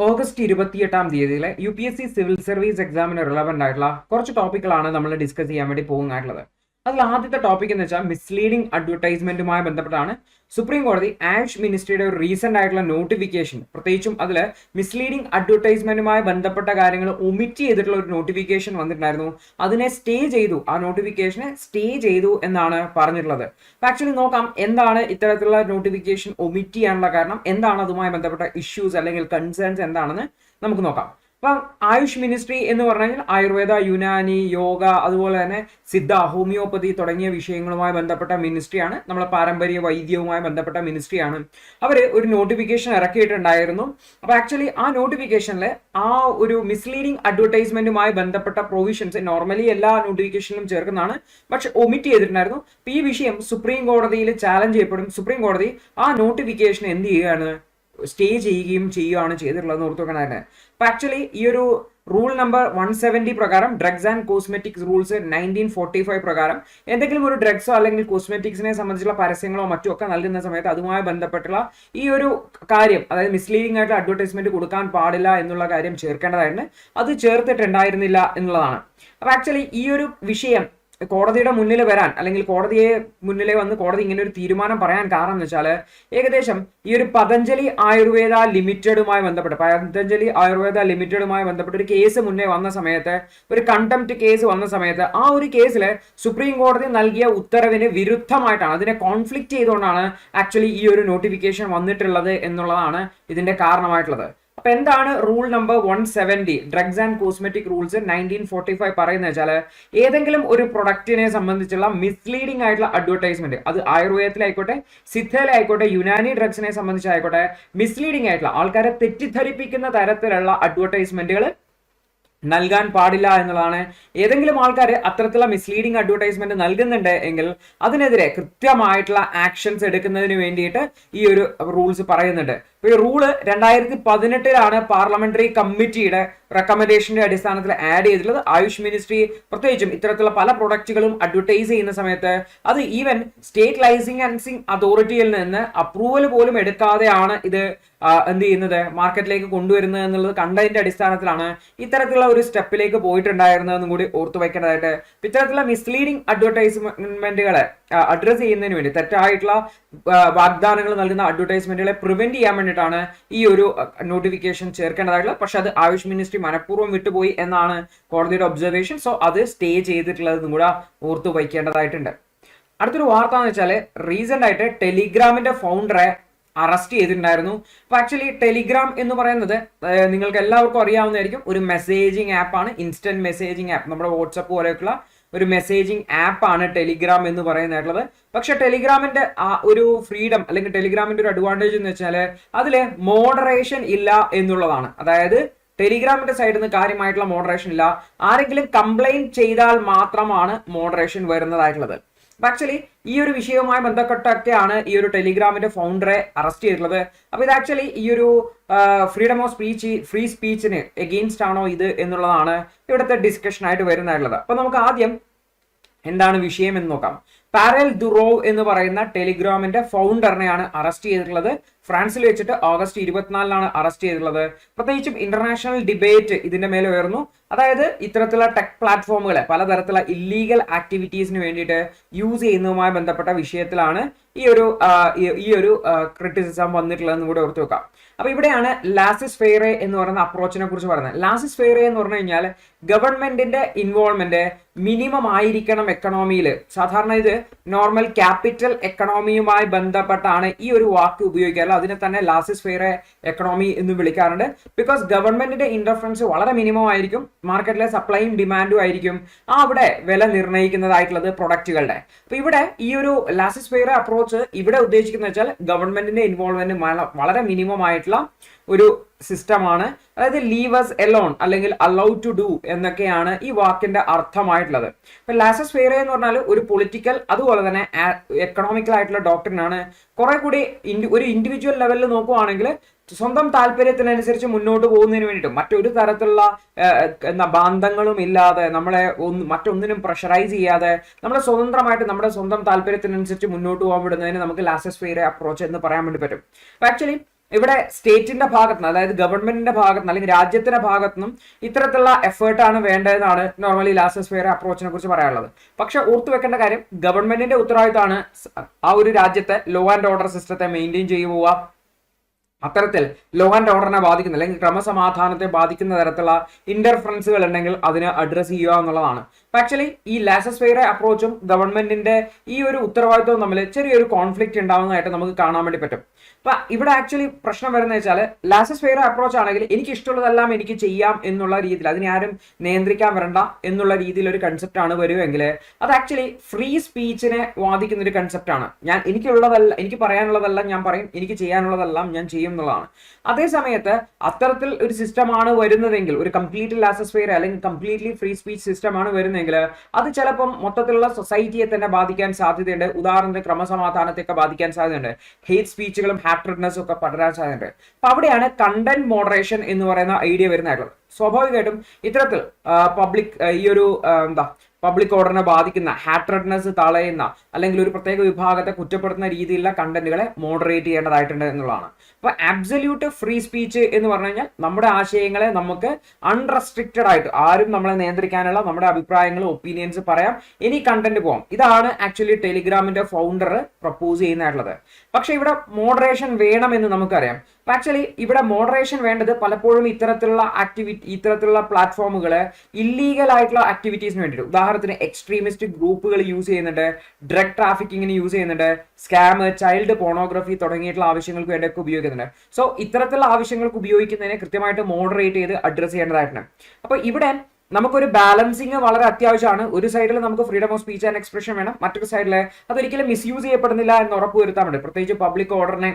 August 28 UPSC civil service എക്സാമിന് relevant ആയിട്ടുള്ള കുറച്ച് ടോപ്പിക്കുകളാണ് നമ്മൾ ഡിസ്കസ് ചെയ്യാൻ വേണ്ടി പോകുന്നതായിട്ടുള്ളത്. അതിൽ ആദ്യത്തെ ടോപ്പിക് എന്ന് വെച്ചാൽ മിസ്ലീഡിംഗ് അഡ്വർടൈസ്മെന്റുമായി ബന്ധപ്പെട്ടാണ്. സുപ്രീം കോടതി ആയുഷ് മിനിസ്ട്രിയുടെ ഒരു റീസെന്റ് ആയിട്ടുള്ള നോട്ടിഫിക്കേഷൻ, പ്രത്യേകിച്ചും അതിൽ മിസ്ലീഡിംഗ് അഡ്വർടൈസ്മെന്റുമായി ബന്ധപ്പെട്ട കാര്യങ്ങൾ ഒമിറ്റ് ചെയ്തിട്ടുള്ള ഒരു നോട്ടിഫിക്കേഷൻ വന്നിട്ടുണ്ടായിരുന്നു. അതിനെ സ്റ്റേ ചെയ്തു, ആ നോട്ടിഫിക്കേഷനെ സ്റ്റേ ചെയ്തു എന്നാണ് പറഞ്ഞിട്ടുള്ളത്. അപ്പൊ ആക്ച്വലി നോക്കാം എന്താണ് ഇത്തരത്തിലുള്ള നോട്ടിഫിക്കേഷൻ ഒമിറ്റ് ചെയ്യാനുള്ള കാരണം, എന്താണ് അതുമായി ബന്ധപ്പെട്ട ഇഷ്യൂസ് അല്ലെങ്കിൽ കൺസേൺസ് എന്താണെന്ന് നമുക്ക് നോക്കാം. അപ്പം ആയുഷ് മിനിസ്ട്രി എന്ന് പറഞ്ഞു കഴിഞ്ഞാൽ ആയുർവേദ, യുനാനി, യോഗ, അതുപോലെ തന്നെ സിദ്ധ, ഹോമിയോപ്പതി തുടങ്ങിയ വിഷയങ്ങളുമായി ബന്ധപ്പെട്ട മിനിസ്ട്രിയാണ്. നമ്മളെ പാരമ്പര്യ വൈദ്യവുമായി ബന്ധപ്പെട്ട മിനിസ്ട്രിയാണ്. അവർ ഒരു നോട്ടിഫിക്കേഷൻ ഇറക്കിയിട്ടുണ്ടായിരുന്നു. അപ്പൊ ആക്ച്വലി ആ നോട്ടിഫിക്കേഷനിൽ ആ ഒരു മിസ്ലീഡിംഗ് അഡ്വർടൈസ്മെന്റുമായി ബന്ധപ്പെട്ട പ്രൊവിഷൻസ് നോർമലി എല്ലാ നോട്ടിഫിക്കേഷനിലും ചേർക്കുന്നതാണ്, പക്ഷെ ഒമിറ്റ് ചെയ്തിട്ടുണ്ടായിരുന്നു. അപ്പൊ ഈ വിഷയം സുപ്രീം കോടതിയിൽ ചാലഞ്ച് ചെയ്യപ്പെടും. സുപ്രീം കോടതി ആ നോട്ടിഫിക്കേഷൻ എന്ത് ചെയ്യുകയാണ്, സ്റ്റേ ചെയ്യുകയാണ് ചെയ്തിട്ടുള്ളത് ഓർത്ത് വെക്കണം തന്നെ. അപ്പൊ ആക്ച്വലി ഈ ഒരു റൂൾ നമ്പർ 170 പ്രകാരം ഡ്രഗ്സ് ആൻഡ് കോസ്മെറ്റിക്സ് റൂൾസ് 1945 പ്രകാരം എന്തെങ്കിലും ഒരു ഡ്രഗ്സോ അല്ലെങ്കിൽ കോസ്മെറ്റിക്സിനെ സംബന്ധിച്ചുള്ള പരസ്യങ്ങളോ മറ്റോ ഒക്കെ നൽകുന്ന സമയത്ത് അതുമായി ബന്ധപ്പെട്ടുള്ള ഈ ഒരു കാര്യം, അതായത് മിസ്ലീഡിംഗ് ആയിട്ട് അഡ്വർടൈസ്മെന്റ് കൊടുക്കാൻ പാടില്ല എന്നുള്ള കാര്യം ചേർക്കേണ്ടതായിരുന്നു. അത് ചേർത്തിട്ടുണ്ടായിരുന്നില്ല എന്നുള്ളതാണ്. അപ്പൊ ആക്ച്വലി ഈ ഒരു വിഷയം കോടതിയുടെ മുന്നിൽ വരാൻ, അല്ലെങ്കിൽ കോടതിയെ മുന്നിലെ വന്ന് കോടതി ഇങ്ങനെ ഒരു തീരുമാനം പറയാൻ കാരണം എന്ന് വെച്ചാൽ ഏകദേശം ഈ ഒരു പതഞ്ജലി ആയുർവേദ ലിമിറ്റഡുമായി ബന്ധപ്പെട്ട് ഒരു കേസ് മുന്നേ വന്ന സമയത്ത്, ഒരു കണ്ടംപ്റ്റ് കേസ് വന്ന സമയത്ത്, ആ ഒരു കേസിൽ സുപ്രീം കോടതി നൽകിയ ഉത്തരവിന് വിരുദ്ധമായിട്ടാണ്, അതിനെ കോൺഫ്ലിക്റ്റ് ചെയ്തുകൊണ്ടാണ് ആക്ച്വലി ഈ ഒരു നോട്ടിഫിക്കേഷൻ വന്നിട്ടുള്ളത് എന്നുള്ളതാണ് ഇതിന്റെ കാരണമായിട്ടുള്ളത്. അപ്പൊ എന്താണ് rule number 170 drugs and cosmetic rules 1945 പറയുന്നത് വെച്ചാൽ, ഏതെങ്കിലും ഒരു പ്രൊഡക്റ്റിനെ സംബന്ധിച്ചുള്ള മിസ്ലീഡിംഗ് ആയിട്ടുള്ള അഡ്വർടൈസ്മെന്റ്, അത് ആയുർവേദത്തിലായിക്കോട്ടെ, സിദ്ധയിലായിക്കോട്ടെ, യുനാനി ഡ്രഗ്സിനെ സംബന്ധിച്ചായിക്കോട്ടെ, മിസ്ലീഡിംഗ് ആയിട്ടുള്ള ആൾക്കാരെ തെറ്റിദ്ധരിപ്പിക്കുന്ന തരത്തിലുള്ള അഡ്വർടൈസ്മെന്റുകൾ നൽകാൻ പാടില്ല എന്നുള്ളതാണ്. ഏതെങ്കിലും ആൾക്കാർ അത്തരത്തിലുള്ള മിസ്ലീഡിംഗ് അഡ്വർടൈസ്മെന്റ് നൽകുന്നുണ്ട് എങ്കിൽ അതിനെതിരെ കൃത്യമായിട്ടുള്ള ആക്ഷൻസ് എടുക്കുന്നതിന് വേണ്ടിയിട്ട് ഈ ഒരു റൂൾസ് പറയുന്നുണ്ട്. ഈ റൂള് 2018 പാർലമെന്ററി കമ്മിറ്റിയുടെ റെക്കമെൻഡേഷന്റെ അടിസ്ഥാനത്തിൽ ആഡ് ചെയ്തിട്ടുള്ളത്. ആയുഷ് മിനിസ്ട്രി പ്രത്യേകിച്ചും ഇത്തരത്തിലുള്ള പല പ്രൊഡക്റ്റുകളും അഡ്വർടൈസ് ചെയ്യുന്ന സമയത്ത് അത് ഈവൻ സ്റ്റേറ്റ് ലൈസൻസിംഗ് അതോറിറ്റിയിൽ നിന്ന് അപ്രൂവൽ പോലും എടുക്കാതെയാണ് ഇത് എന്ത് ചെയ്യുന്നത്, മാർക്കറ്റിലേക്ക് കൊണ്ടുവരുന്നത് എന്നുള്ളത് കണ്ടതിന്റെ അടിസ്ഥാനത്തിലാണ് ഇത്തരത്തിലുള്ള ഒരു സ്റ്റെപ്പിലേക്ക് പോയിട്ടുണ്ടായിരുന്നതെന്നും കൂടി ഓർത്തു വയ്ക്കേണ്ടതായിട്ട്. ഇത്തരത്തിലുള്ള മിസ്ലീഡിംഗ് അഡ്വർടൈസ്മെന്റുകളെ അഡ്രസ് ചെയ്യുന്നതിന് വേണ്ടി, തെറ്റായിട്ടുള്ള വാഗ്ദാനങ്ങൾ നൽകുന്ന അഡ്വർടൈസ്മെന്റുകളെ പ്രിവെന്റ് ചെയ്യാൻ വേണ്ടിയിട്ടാണ് ഈ ഒരു നോട്ടിഫിക്കേഷൻ ചേർക്കേണ്ടതായിട്ടുള്ളത്. പക്ഷെ അത് ആയുഷ് മിനിസ്ട്രി മനഃപൂർവ്വം വിട്ടുപോയി എന്നാണ് കോടതിയുടെ ഒബ്സർവേഷൻ. സോ അത് സ്റ്റേ ചെയ്തിട്ടുള്ളതെന്നും കൂടെ ഓർത്തു വയ്ക്കേണ്ടതായിട്ടുണ്ട്. അടുത്തൊരു വാർത്ത എന്ന് വെച്ചാൽ, റീസെന്റ് ആയിട്ട് ടെലിഗ്രാമിന്റെ ഫൗണ്ടറെ അറസ്റ്റ് ചെയ്തിട്ടുണ്ടായിരുന്നു. അപ്പൊ ആക്ച്വലി ടെലിഗ്രാം എന്ന് പറയുന്നത് നിങ്ങൾക്ക് എല്ലാവർക്കും അറിയാവുന്നതായിരിക്കും, ഒരു മെസ്സേജിങ് ആപ്പാണ്, ഇൻസ്റ്റന്റ് മെസ്സേജിങ് ആപ്പ്. നമ്മുടെ വാട്സപ്പ് പോലെയൊക്കെയുള്ള ഒരു മെസ്സേജിങ് ആപ്പാണ് ടെലിഗ്രാം എന്ന് പറയുന്നതായിട്ടുള്ളത്. പക്ഷെ ടെലിഗ്രാമിന്റെ ആ ഒരു ഫ്രീഡം, അല്ലെങ്കിൽ ടെലിഗ്രാമിന്റെ ഒരു അഡ്വാൻറ്റേജ് എന്ന് വെച്ചാൽ അതില് മോഡറേഷൻ ഇല്ല എന്നുള്ളതാണ്. അതായത് ടെലിഗ്രാമിന്റെ സൈഡിൽ നിന്ന് കാര്യമായിട്ടുള്ള മോഡറേഷൻ ഇല്ല. ആരെങ്കിലും കംപ്ലൈന്റ് ചെയ്താൽ മാത്രമാണ് മോഡറേഷൻ വരുന്നതായിട്ടുള്ളത്. ആക്ച്വലി ഈ ഒരു വിഷയവുമായി ബന്ധപ്പെട്ടൊക്കെയാണ് ഈ ഒരു ടെലിഗ്രാമിന്റെ ഫൗണ്ടറെ അറസ്റ്റ് ചെയ്തിട്ടുള്ളത്. അപ്പൊ ഇത് ആക്ച്വലി ഈ ഒരു ഫ്രീഡം ഓഫ് സ്പീച്ച്, ഫ്രീ സ്പീച്ചിന് എഗെയിൻസ്റ്റ് ആണോ ഇത് എന്നുള്ളതാണ് ഇവിടുത്തെ ഡിസ്കഷൻ ആയിട്ട് വരുന്നതായിട്ടുള്ളത്. അപ്പൊ നമുക്ക് ആദ്യം എന്താണ് വിഷയം എന്ന് നോക്കാം. പാരൽ ദുറോവ് എന്ന് പറയുന്ന ടെലിഗ്രാമിന്റെ ഫൗണ്ടറിനെയാണ് അറസ്റ്റ് ചെയ്തിട്ടുള്ളത്. ഫ്രാൻസിൽ വെച്ചിട്ട് ഓഗസ്റ്റ് 24 അറസ്റ്റ് ചെയ്തിട്ടുള്ളത്. പ്രത്യേകിച്ചും ഇന്റർനാഷണൽ ഡിബേറ്റ് ഇതിന്റെ മേലെ ഉയർന്നു. അതായത് ഇത്തരത്തിലുള്ള ടെക് പ്ലാറ്റ്ഫോമുകളെ പലതരത്തിലുള്ള ഇല്ലീഗൽ ആക്ടിവിറ്റീസിന് വേണ്ടിയിട്ട് യൂസ് ചെയ്യുന്നതുമായി ബന്ധപ്പെട്ട വിഷയത്തിലാണ് ഈ ഒരു ക്രിറ്റിസിസം വന്നിട്ടുള്ളതെന്ന് കൂടെ ഓർത്ത് വെക്കാം. അപ്പൊ ഇവിടെയാണ് ലാസിസ് ഫെയറെ എന്ന് പറയുന്ന അപ്രോച്ചിനെ കുറിച്ച് പറയുന്നത്. ലാസിസ് ഫെയറെ എന്ന് പറഞ്ഞു കഴിഞ്ഞാൽ ഗവൺമെന്റിന്റെ ഇൻവോൾവ്മെന്റ് മിനിമം ആയിരിക്കണം എക്കണോമിയിൽ. സാധാരണ ഇത് നോർമൽ ക്യാപിറ്റൽ എക്കണോമിയുമായി ബന്ധപ്പെട്ടാണ് ഈ ഒരു വാക്ക് ഉപയോഗിക്കാറ്. അതിനെ തന്നെ ലാസിസ് ഫെയറെ എക്കണോമി എന്ന് വിളിക്കാറുണ്ട്. ബിക്കോസ് ഗവൺമെന്റിന്റെ ഇന്റർഫറൻസ് വളരെ മിനിമം ആയിരിക്കും, മാർക്കറ്റിലെ സപ്ലൈയും ഡിമാൻഡും ആയിരിക്കും അവിടെ വില നിർണ്ണയിക്കുന്നതായിട്ടുള്ളത് പ്രൊഡക്റ്റുകളുടെ. അപ്പൊ ഇവിടെ ഈ ഒരു ലാസിസ് ഫെയറെ അപ്രോച്ച് ഇവിടെ ഉദ്ദേശിക്കുന്നത് വെച്ചാൽ ഗവൺമെന്റിന്റെ ഇൻവോൾവ്മെന്റ് വളരെ മിനിമം ആയിട്ടുള്ള ഒരു സിസ്റ്റമാണ്. അതായത് ലീവ് അസ് എലോൺ അല്ലെങ്കിൽ അലൗ ടു ഡു എന്നൊക്കെയാണ് ഈ വാക്കിന്റെ അർത്ഥമായിട്ടുള്ളത്. ഇപ്പൊ ലാസിസ് ഫെയറെ എന്ന് പറഞ്ഞാൽ ഒരു പൊളിറ്റിക്കൽ അതുപോലെ തന്നെ എക്കണോമിക്കൽ ആയിട്ടുള്ള ഡോക്ടറിനാണ്. കുറെ കൂടി ഒരു ഇൻഡിവിജ്വൽ ലെവലിൽ നോക്കുവാണെങ്കിൽ സ്വന്തം താല്പര്യത്തിനനുസരിച്ച് മുന്നോട്ട് പോകുന്നതിന് വേണ്ടിയിട്ട് മറ്റൊരു തരത്തിലുള്ള ബന്ധങ്ങളും ഇല്ലാതെ, നമ്മളെ മറ്റൊന്നിനും പ്രഷറൈസ് ചെയ്യാതെ നമ്മളെ സ്വതന്ത്രമായിട്ട് നമ്മുടെ സ്വന്തം താല്പര്യത്തിനനുസരിച്ച് മുന്നോട്ട് പോകാൻ വിടുന്നതിന് നമുക്ക് ലാസിസ് ഫെയറെ അപ്രോച്ച് എന്ന് പറയാൻ വേണ്ടി പറ്റും. ആക്ച്വലി ഇവിടെ സ്റ്റേറ്റിന്റെ ഭാഗത്തുനിന്ന്, അതായത് ഗവൺമെന്റിന്റെ ഭാഗത്തുനിന്ന് അല്ലെങ്കിൽ രാജ്യത്തിന്റെ ഭാഗത്തുനിന്നും ഇത്തരത്തിലുള്ള എഫേർട്ടാണ് വേണ്ടതെന്നാണ് നോർമലി ലാസസ് ഫെയർ അപ്രോച്ചിനെ കുറിച്ച് പറയാനുള്ളത്. പക്ഷെ ഓർത്തു വെക്കേണ്ട കാര്യം, ഗവൺമെന്റിന്റെ ഉത്തരവാദിത്തമാണ് ആ ഒരു രാജ്യത്തെ ലോ ആൻഡ് ഓർഡർ സിസ്റ്റത്തെ മെയിൻറ്റെയിൻ ചെയ്യുക. അത്തരത്തിൽ ലോ ആൻഡ് ഓർഡറിനെ ബാധിക്കുന്ന അല്ലെങ്കിൽ ക്രമസമാധാനത്തെ ബാധിക്കുന്ന തരത്തിലുള്ള ഇന്റർഫറൻസുകൾ ഉണ്ടെങ്കിൽ അതിനെ അഡ്രസ് ചെയ്യുക എന്നുള്ളതാണ്. ആക്ച്വലി ഈ ലാസസ് ഫെയർ അപ്രോച്ചും ഗവൺമെന്റിന്റെ ഈ ഒരു ഉത്തരവാദിത്വവും തമ്മിൽ ചെറിയൊരു കോൺഫ്ലിക്റ്റ് ഉണ്ടാവുന്നതായിട്ട് നമുക്ക് കാണാൻ വേണ്ടി പറ്റും. അപ്പൊ ഇവിടെ ആക്ച്വലി പ്രശ്നം വരുന്നത് വെച്ചാൽ, ലാസസ് ഫെയർ അപ്രോച്ച് ആണെങ്കിൽ എനിക്ക് ഇഷ്ടമുള്ളതെല്ലാം എനിക്ക് ചെയ്യാം എന്നുള്ള രീതിയിൽ, അതിനെ ആരും നിയന്ത്രിക്കാൻ വരണ്ട എന്നുള്ള രീതിയിൽ ഒരു കൺസെപ്റ്റ് ആണ് വരുമെങ്കിൽ അത് ആക്ച്വലി ഫ്രീ സ്പീച്ചിനെ വാദിക്കുന്ന ഒരു കൺസെപ്റ്റ് ആണ്. എനിക്ക് പറയാനുള്ളതെല്ലാം ഞാൻ പറയും, എനിക്ക് ചെയ്യാനുള്ളതെല്ലാം ഞാൻ ചെയ്യും എന്നുള്ളതാണ്. അതേ സമയത്ത് അത്തരത്തിൽ ഒരു സിസ്റ്റമാണ് വരുന്നതെങ്കിൽ, ഒരു കംപ്ലീറ്റ് ലാസസ് ഫെയർ അല്ലെങ്കിൽ കംപ്ലീറ്റ്ലി ഫ്രീ സ്പീച്ച് സിസ്റ്റമാണ് വരുന്നതെങ്കിൽ അത് ചിലപ്പം മൊത്തത്തിലുള്ള സൊസൈറ്റിയെ തന്നെ ബാധിക്കാൻ സാധ്യതയുണ്ട്. ഉദാഹരണത്തിന് ക്രമസമാധാനത്തെയൊക്കെ ബാധിക്കാൻ സാധ്യതയുണ്ട്. ഹേറ്റ് സ്പീച്ചുകളും ഹാട്രിഡ്നെസ്സും ഒക്കെ പടരാൻ സാധ്യതയുണ്ട്. അപ്പൊ അവിടെയാണ് കണ്ടന്റ് മോഡറേഷൻ എന്ന് പറയുന്ന ഐഡിയ വരുന്നതായിട്ടുള്ളത്. സ്വാഭാവികമായിട്ടും ഇത്തരത്തിൽ പബ്ലിക് ഓർഡറിനെ ബാധിക്കുന്ന, ഹാട്രഡ്നെസ് തളയുന്ന അല്ലെങ്കിൽ ഒരു പ്രത്യേക വിഭാഗത്തെ കുറ്റപ്പെടുത്തുന്ന രീതിയിലുള്ള കണ്ടന്റുകളെ മോഡറേറ്റ് ചെയ്യേണ്ടതായിട്ടുണ്ട് എന്നുള്ളതാണ്. അപ്പൊ അബ്സല്യൂട്ട് ഫ്രീ സ്പീച്ച് എന്ന് പറഞ്ഞു കഴിഞ്ഞാൽ നമ്മുടെ ആശയങ്ങളെ നമുക്ക് അൺറെസ്ട്രിക്റ്റഡ് ആയിട്ട് ആരും നമ്മളെ നിയന്ത്രിക്കാനുള്ള നമ്മുടെ അഭിപ്രായങ്ങളും ഒപ്പീനിയൻസ് പറയാം, ഇനി കണ്ടന്റ് പോകാം. ഇതാണ് ആക്ച്വലി ടെലിഗ്രാമിന്റെ ഫൗണ്ടർ പ്രപ്പോസ് ചെയ്യുന്നതായിട്ടുള്ളത്. പക്ഷെ ഇവിടെ മോഡറേഷൻ വേണമെന്ന് നമുക്കറിയാം. ആക്ച്വലി ഇവിടെ മോഡറേഷൻ വേണ്ടത് പലപ്പോഴും ഇത്തരത്തിലുള്ള പ്ലാറ്റ്ഫോമുകള് ഇല്ലീഗൽ ആയിട്ടുള്ള ആക്ടിവിറ്റീസിന് വേണ്ടിയിട്ട്, ഉദാഹരണത്തിന് എക്സ്ട്രീമിസ്റ്റ് ഗ്രൂപ്പുകൾ യൂസ് ചെയ്യുന്നുണ്ട്, ഡ്രഗ് ട്രാഫിക്കിങ്ങിന് യൂസ് ചെയ്യുന്നുണ്ട്, സ്കാം, ചൈൽഡ് പോണോഗ്രഫി തുടങ്ങിയിട്ടുള്ള ആവശ്യങ്ങൾക്ക് വേണ്ടിയൊക്കെ ഉപയോഗിക്കുന്നുണ്ട്. സോ ഇത്തരത്തിലുള്ള ആവശ്യങ്ങൾക്ക് ഉപയോഗിക്കുന്നതിനെ കൃത്യമായിട്ട് മോഡറേറ്റ് ചെയ്ത് അഡ്രസ് ചെയ്യേണ്ടതായിട്ടുണ്ട്. അപ്പൊ ഇവിടെ നമുക്കൊരു ബാലൻസിങ് വളരെ അത്യാവശ്യമാണ്. ഒരു സൈഡിൽ നമുക്ക് freedom of speech and expression വേണം, മറ്റൊരു സൈഡിൽ അതൊരിക്കലും മിസ്യൂസ് ചെയ്യപ്പെടുന്നില്ല എന്ന് ഉറപ്പുവരുത്താൻ വേണ്ടി, പ്രത്യേകിച്ച് പബ്ലിക് ഓർഡറിനെ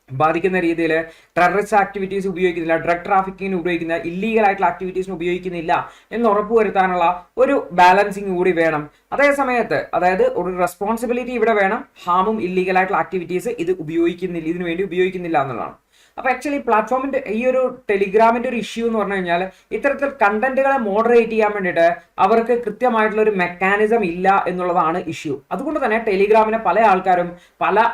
ബാധിക്കുന്ന രീതിയിൽ ടെററിസ്റ്റ് ആക്ടിവിറ്റീസ് ഉപയോഗിക്കുന്നില്ല, ഡ്രഗ് ട്രാഫിക്കിങ്ങിന് ഉപയോഗിക്കുന്ന, ഇല്ലീഗൽ ആയിട്ടുള്ള ആക്ടിവിറ്റീസിന് ഉപയോഗിക്കുന്നില്ല എന്ന് ഉറപ്പുവരുത്താനുള്ള ഒരു ബാലൻസിങ് കൂടി വേണം. അതേ സമയത്ത് അതായത് ഒരു റെസ്പോൺസിബിലിറ്റി ഇവിടെ വേണം. ഹാമും ഇല്ലീഗൽ ആയിട്ടുള്ള ആക്ടിവിറ്റീസ് ഇതിനു വേണ്ടി ഉപയോഗിക്കുന്നില്ല എന്നുള്ളതാണ്. അപ്പൊ ആക്ച്വലി പ്ലാറ്റ്ഫോമിന്റെ ഈ ഒരു ടെലിഗ്രാമിന്റെ ഒരു ഇഷ്യൂ എന്ന് പറഞ്ഞു കഴിഞ്ഞാൽ, ഇത്തരത്തിൽ കണ്ടന്റുകളെ മോഡറേറ്റ് ചെയ്യാൻ വേണ്ടിയിട്ട് അവർക്ക് കൃത്യമായിട്ടുള്ള ഒരു മെക്കാനിസം ഇല്ല എന്നുള്ളതാണ് ഇഷ്യൂ. അതുകൊണ്ട് തന്നെ ടെലിഗ്രാമിനെ പല ആൾക്കാരും പല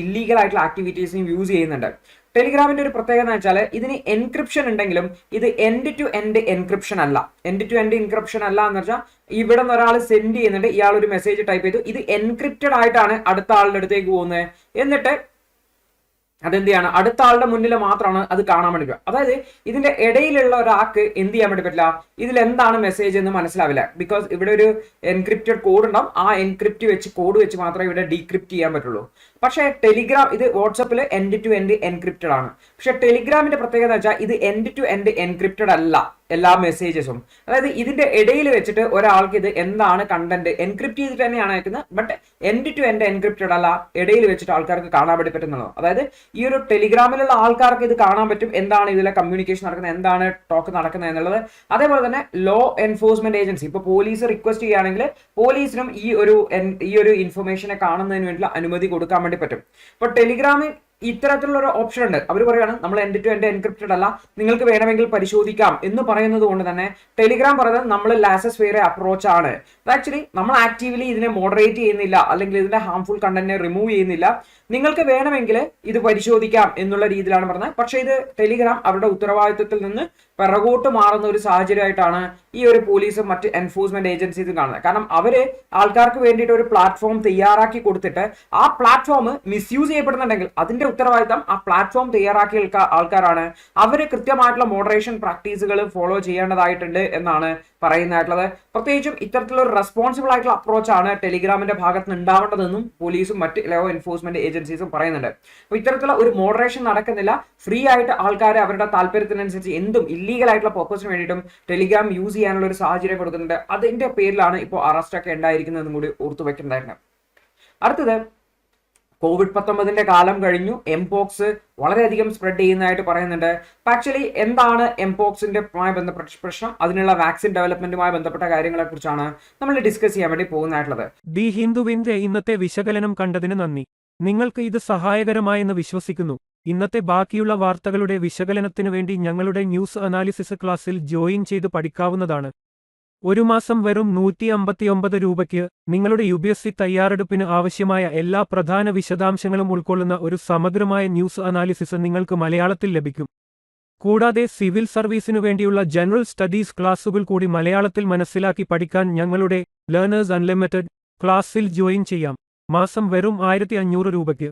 ഇല്ലീഗൽ ആയിട്ടുള്ള ആക്ടിവിറ്റീസിനും യൂസ് ചെയ്യുന്നുണ്ട്. ടെലിഗ്രാമിന്റെ ഒരു പ്രത്യേകത എന്ന് വെച്ചാൽ ഇതിന് എൻക്രിപ്ഷൻ ഉണ്ടെങ്കിലും ഇത് എൻഡ് ടു എൻഡ് എൻക്രിപ്ഷൻ അല്ല. എൻഡ് ടു എൻഡ് എൻക്രിപ്ഷൻ അല്ല എന്ന് വെച്ചാൽ ഇവിടെ നിന്ന് ഒരാൾ സെൻഡ് ചെയ്യുന്നുണ്ട്, ഇയാൾ ഒരു മെസ്സേജ് ടൈപ്പ് ചെയ്തു, ഇത് എൻക്രിപ്റ്റഡ് ആയിട്ടാണ് അടുത്ത ആളുടെ അടുത്തേക്ക് പോകുന്നത്. എന്നിട്ട് അതെന്ത് ചെയ്യാണ്, അടുത്ത ആളുടെ മുന്നിൽ മാത്രമാണ് അത് കാണാൻ വേണ്ടി പറ്റുക. അതായത് ഇതിന്റെ ഇടയിലുള്ള ഒരാൾക്ക് എന്ത് ചെയ്യാൻ വേണ്ടി പറ്റില്ല, ഇതിൽ എന്താണ് മെസ്സേജ് എന്ന് മനസ്സിലാവില്ല. ബിക്കോസ് ഇവിടെ ഒരു എൻക്രിപ്റ്റഡ് കോഡ് ഉണ്ടാവും, ആ കോഡ് വെച്ച് മാത്രമേ ഇവിടെ ഡീക്രിപ്റ്റ് ചെയ്യാൻ പറ്റുള്ളൂ. പക്ഷേ ടെലിഗ്രാം, ഇത് വാട്സപ്പിൽ എൻഡ് ടു എൻഡ് എൻക്രിപ്റ്റഡ് ആണ്. പക്ഷെ ടെലിഗ്രാമിന്റെ പ്രത്യേകത വെച്ചാൽ ഇത് എൻഡ് ടു എൻഡ് എൻക്രിപ്റ്റഡ് അല്ല എല്ലാ മെസ്സേജസും. അതായത് ഇതിന്റെ ഇടയിൽ വെച്ചിട്ട് ഒരാൾക്ക് ഇത് എന്താണ് കണ്ടന്റ് എൻക്രിപ്റ്റ് ചെയ്തിട്ട് തന്നെയാണ് അയക്കുന്നത്, but end to end encrypted അല്ല, ഇടയിൽ വെച്ചിട്ട് ആൾക്കാർക്ക് കാണാൻ വേണ്ടി പറ്റുന്നുള്ളൂ. അതായത് ഈ ഒരു ടെലിഗ്രാമിലുള്ള ആൾക്കാർക്ക് ഇത് കാണാൻ പറ്റും, എന്താണ് ഇതിലെ കമ്മ്യൂണിക്കേഷൻ നടക്കുന്നത്, എന്താണ് ടോക്ക് നടക്കുന്നത് എന്നുള്ളത്. അതേപോലെ തന്നെ ലോ എൻഫോഴ്സ്മെന്റ് ഏജൻസി, ഇപ്പൊ പോലീസ് റിക്വസ്റ്റ് ചെയ്യുകയാണെങ്കിൽ പോലീസിനും ഈ ഒരു ഇൻഫർമേഷനെ കാണുന്നതിന് വേണ്ടിയുള്ള അനുമതി കൊടുക്കാൻ വേണ്ടി പറ്റും. ഇപ്പൊ ടെലിഗ്രാമിൽ ഇത്തരത്തിലുള്ള ഒരു ഓപ്ഷൻ ഉണ്ട്. അവർ പറയുകയാണ് നമ്മൾ എൻഡ് ടു എൻഡ് എൻക്രിപ്റ്റഡ് അല്ല, നിങ്ങൾക്ക് വേണമെങ്കിൽ പരിശോധിക്കാം എന്ന് പറയുന്നത് കൊണ്ട് തന്നെ ടെലിഗ്രാം പറയുന്നത് നമ്മൾ ലാസസ് ഫെയർ അപ്രോച്ച് ആണ്. ആക്ച്വലി നമ്മൾ ആക്റ്റീവ്ലി ഇതിനെ മോഡറേറ്റ് ചെയ്യുന്നില്ല, അല്ലെങ്കിൽ ഇതിന്റെ ഹാംഫുൾ കണ്ടന്റിനെ റിമൂവ് ചെയ്യുന്നില്ല, നിങ്ങൾക്ക് വേണമെങ്കിൽ ഇത് പരിശോധിക്കാം എന്നുള്ള രീതിയിലാണ് പറഞ്ഞത്. പക്ഷേ ഇത് ടെലിഗ്രാം അവരുടെ ഉത്തരവാദിത്വത്തിൽ നിന്ന് പിറകോട്ട് മാറുന്ന ഒരു സാഹചര്യമായിട്ടാണ് ഈ ഒരു പോലീസും മറ്റ് എൻഫോഴ്സ്മെന്റ് ഏജൻസീസും കാണുന്നത്. കാരണം അവര് ആൾക്കാർക്ക് വേണ്ടിയിട്ട് ഒരു പ്ലാറ്റ്ഫോം തയ്യാറാക്കി കൊടുത്തിട്ട് ആ പ്ലാറ്റ്ഫോം മിസ്യൂസ് ചെയ്യപ്പെടുന്നുണ്ടെങ്കിൽ അതിന്റെ ഉത്തരവാദിത്തം ആ പ്ലാറ്റ്ഫോം തയ്യാറാക്കിയ ആൾക്കാരാണ്. അവര് കൃത്യമായിട്ടുള്ള മോഡറേഷൻ പ്രാക്ടീസുകൾ ഫോളോ ചെയ്യേണ്ടതായിട്ടുണ്ട് എന്നാണ് പറയുന്നതായിട്ടുള്ളത്. പ്രത്യേകിച്ചും ഇത്തരത്തിലുള്ള ഒരു റെസ്പോൺസിബിൾ ആയിട്ടുള്ള അപ്രോച്ചാണ് ടെലിഗ്രാമിന്റെ ഭാഗത്ത് നിന്ന് ഉണ്ടാവേണ്ടതെന്നും പോലീസും മറ്റ് ലോ എൻഫോഴ്സ്മെന്റ് ഏജൻസീസും പറയുന്നുണ്ട്. അപ്പൊ ഇത്തരത്തിലുള്ള ഒരു മോഡറേഷൻ നടക്കുന്നില്ല. ഫ്രീ ആയിട്ട് ആൾക്കാരെ അവരുടെ താല്പര്യത്തിനനുസരിച്ച് എന്തും ഇല്ലീഗൽ ആയിട്ടുള്ള പർപ്പസിന് വേണ്ടിയിട്ടും ടെലിഗ്രാം യൂസ് ചെയ്യാനുള്ള ഒരു സാഹചര്യം കൊടുക്കുന്നുണ്ട്. അതിന്റെ പേരിലാണ് ഇപ്പോൾ അറസ്റ്റ് ഒക്കെ ഉണ്ടായിരിക്കുന്നതെന്നും കൂടി ഓർത്തു വെക്കേണ്ടതായിരുന്നു. അടുത്തത്, COVID-19 കാലം കഴിഞ്ഞു, എംപോക്സ് വളരെയധികം സ്പ്രെഡ് ചെയ്യുന്നതായിട്ട് പറയുന്നുണ്ട്. ആക്ച്വലി എന്താണ് എംപോക്സിന്റെ ബന്ധപ്പെട്ട പ്രശ്നം, അതിനുള്ള വാക്സിൻ ഡെവലപ്മെന്റുമായി ബന്ധപ്പെട്ട കാര്യങ്ങളെ കുറിച്ചാണ് നമ്മൾ ഡിസ്കസ് ചെയ്യാൻ വേണ്ടി പോകുന്നതായിട്ടുള്ളത്. ദി ഹിന്ദുവിന്റെ ഇന്നത്തെ വിശകലനം കണ്ടതിന് നന്ദി. നിങ്ങൾക്ക് ഇത് സഹായകരമായെന്ന് വിശ്വസിക്കുന്നു. ഇന്നത്തെ ബാക്കിയുള്ള വാർത്തകളുടെ വിശകലനത്തിനു വേണ്ടി ഞങ്ങളുടെ ന്യൂസ് അനാലിസിസ് ക്ലാസ്സിൽ ജോയിൻ ചെയ്ത് പഠിക്കാവുന്നതാണ്. ഒരു മാസം വെറും 159 രൂപയ്ക്ക് നിങ്ങളുടെ UPSC തയ്യാറെടുപ്പിന് ആവശ്യമായ എല്ലാ പ്രധാന വിശദാംശങ്ങളും ഉൾക്കൊള്ളുന്ന ഒരു സമഗ്രമായ ന്യൂസ് അനാലിസിസ് നിങ്ങൾക്ക് മലയാളത്തിൽ ലഭിക്കും. കൂടാതെ സിവിൽ സർവീസിനു വേണ്ടിയുള്ള ജനറൽ സ്റ്റഡീസ് ക്ലാസുകൾ കൂടി മലയാളത്തിൽ മനസ്സിലാക്കി പഠിക്കാൻ ഞങ്ങളുടെ ലേണേഴ്സ് അൺലിമിറ്റഡ് ക്ലാസ്സിൽ ജോയിൻ ചെയ്യാം. മാസം വെറും 1500 രൂപയ്ക്ക്.